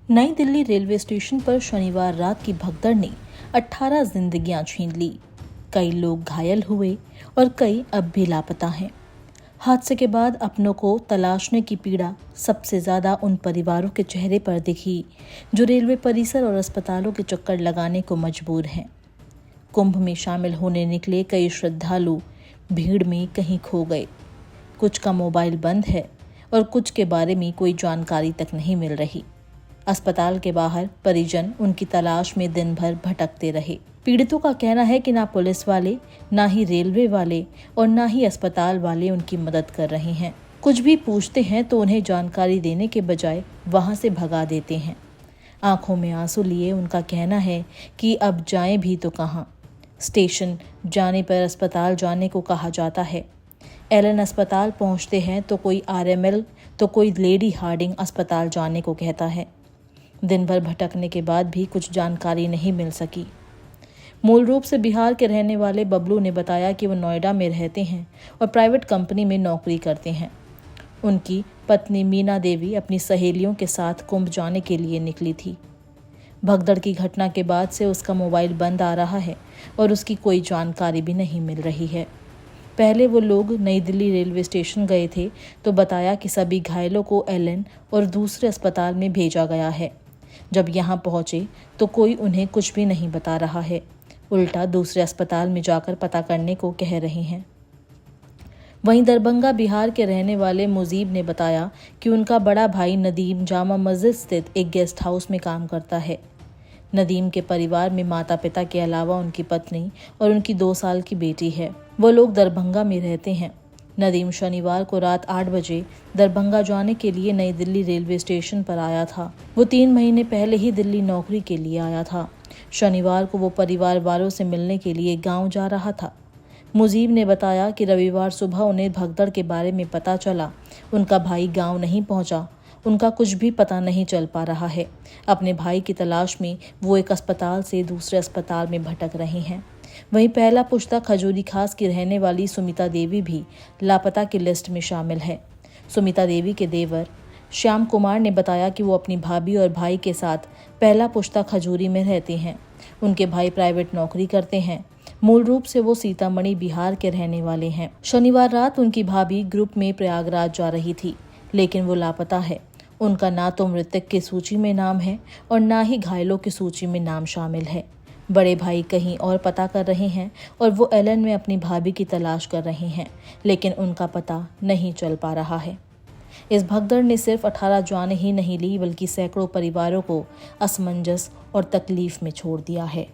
नई Delhi railway station पर शनिवार रात की भगदड़ ने 18 जिंदगियां छीन ली। कई लोग घायल हुए और कई अब भी लापता हैं। हादसे के बाद अपनों को तलाशने की पीड़ा सबसे ज्यादा उन परिवारों के चेहरे पर दिखी जो रेलवे परिसर और अस्पतालों के चक्कर लगाने को मजबूर हैं। कुंभ में शामिल होने निकले कई श्रद्धालु भीड़ में कहीं खो गए। कुछ का मोबाइल बंद है और कुछ के बारे में कोई जानकारी तक नहीं मिल रही। अस्पताल के बाहर परिजन उनकी तलाश में दिन भर भटकते रहे। पीड़ितों का कहना है कि ना पुलिस वाले, ना ही रेलवे वाले और ना ही अस्पताल वाले उनकी मदद कर रहे हैं। कुछ भी पूछते हैं तो उन्हें जानकारी देने के बजाय वहां से भगा देते हैं। आंखों में आंसू लिए उनका कहना है कि अब जाएं भी तो कहाँ। स्टेशन जाने पर अस्पताल जाने को कहा जाता है। एलन अस्पताल पहुंचते हैं तो कोई आरएमएल तो कोई लेडी हार्डिंग अस्पताल जाने को कहता है। दिन भर भटकने के बाद भी कुछ जानकारी नहीं मिल सकी। मूल रूप से बिहार के रहने वाले बबलू ने बताया कि वो नोएडा में रहते हैं और प्राइवेट कंपनी में नौकरी करते हैं। उनकी पत्नी मीना देवी अपनी सहेलियों के साथ कुंभ जाने के लिए निकली थी। भगदड़ की घटना के बाद से उसका मोबाइल बंद आ रहा है और उसकी कोई जानकारी भी नहीं मिल रही है। पहले वो लोग नई दिल्ली रेलवे स्टेशन गए थे तो बताया कि सभी घायलों को एलन और दूसरे अस्पताल में भेजा गया है। जब यहाँ पहुंचे तो कोई उन्हें कुछ भी नहीं बता रहा है, उल्टा दूसरे अस्पताल में जाकर पता करने को कह रहे हैं। वहीं दरभंगा बिहार के रहने वाले मुजीब ने बताया कि उनका बड़ा भाई नदीम जामा मस्जिद स्थित एक गेस्ट हाउस में काम करता है। नदीम के परिवार में माता पिता के अलावा उनकी पत्नी और उनकी 2 साल की बेटी है। वो लोग दरभंगा में रहते हैं। नदीम शनिवार को रात 8 बजे दरभंगा जाने के लिए नई दिल्ली रेलवे स्टेशन पर आया था। वो 3 महीने पहले ही दिल्ली नौकरी के लिए आया था। शनिवार को वो परिवार वालों से मिलने के लिए गांव जा रहा था। मुजीब ने बताया कि रविवार सुबह उन्हें भगदड़ के बारे में पता चला। उनका भाई गांव नहीं पहुंचा। उनका कुछ भी पता नहीं चल पा रहा है। अपने भाई की तलाश में वो एक अस्पताल से दूसरे अस्पताल में भटक रहे हैं। वहीं पहला पुश्ता खजूरी खास की रहने वाली सुमिता देवी भी लापता की लिस्ट में शामिल है। सुमिता देवी के देवर श्याम कुमार ने बताया कि वो अपनी भाभी और भाई के साथ पहला पुश्ता खजूरी में रहते हैं। उनके भाई प्राइवेट नौकरी करते हैं। मूल रूप से वो सीतामढ़ी बिहार के रहने वाले हैं। शनिवार रात उनकी भाभी ग्रुप में प्रयागराज जा रही थी, लेकिन वो लापता है। उनका ना तो मृतक की सूची में नाम है और ना ही घायलों की सूची में नाम शामिल है। बड़े भाई कहीं और पता कर रहे हैं और वो एलन में अपनी भाभी की तलाश कर रहे हैं, लेकिन उनका पता नहीं चल पा रहा है। इस भगदड़ ने सिर्फ 18 जानें ही नहीं ली, बल्कि सैकड़ों परिवारों को असमंजस और तकलीफ में छोड़ दिया है।